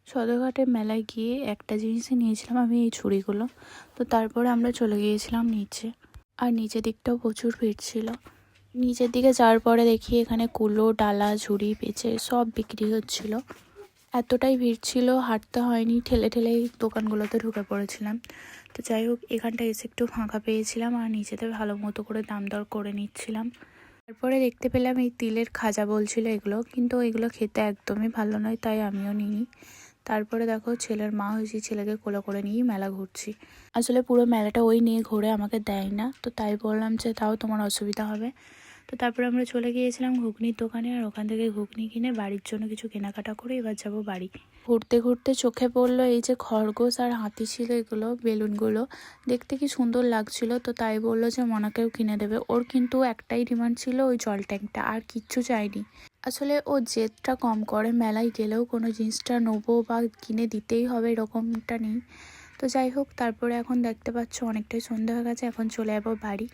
সদরঘাটে মেলায় গিয়ে একটা জিনিসই নিয়েছিলাম আমি, এই ছুরিগুলো। তো তারপরে আমরা চলে গিয়েছিলাম নিচে, আর নিচের দিকটাও প্রচুর ভিড় ছিল। নিচের দিকে যাওয়ার পরে দেখি এখানে কুলো, ডালা, ঝুড়ি, পেঁচে সব বিক্রি হচ্ছিল। এতটাই ভিড় ছিল, হাঁটতে হয়নি, ঠেলে ঠেলেই দোকানগুলোতে ঢুকে পড়েছিলাম। তো যাই হোক, এখানটা এসে একটু ফাঁকা পেয়েছিলাম আর নিচেতে ভালো মতো করে দাম দর করে নিচ্ছিলাম। তারপরে দেখতে পেলাম এই তিলের খাজা বলছিল এগুলো, কিন্তু এগুলো খেতে একদমই ভালো নয়, তাই আমিও নিইনি। তারপরে দেখো, ছেলের মা হয়েছি, ছেলেকে কোলে করে নিয়েই মেলা ঘুরছি। আসলে পুরো মেলাটা ওই নিয়ে ঘুরে আমাকে দেয় না, তো তাই বললাম যে তাও তোমার অসুবিধা হবে। তো তারপরে আমরা চলে গিয়েছিলাম ঘুগনির দোকানে, আর ওখান থেকে ঘুগনি কিনে বাড়ির জন্য কিছু কেনাকাটা করে এবার যাব বাড়ি। ঘুরতে ঘুরতে চোখে পড়লো এই যে খরগোশ আর হাতি ছিল, এগুলো বেলুনগুলো দেখতে কি সুন্দর লাগছিল। তো তাই বললো যে মনাকেও কিনে দেবে। ওর কিন্তু একটাই ডিমান্ড ছিল, ওই জল ট্যাঙ্কটা, আর কিচ্ছু চাইনি। আসলে ও জেদটা কম করে, মেলায় গেলেও কোনো জিনিসটা নেবো বা কিনে দিতেই হবে এরকমটা নেই। তো যাই হোক, তারপরে এখন দেখতে পাচ্ছ অনেকটাই সন্ধ্যা হয়ে গেছে, এখন চলে যাবো বাড়ি।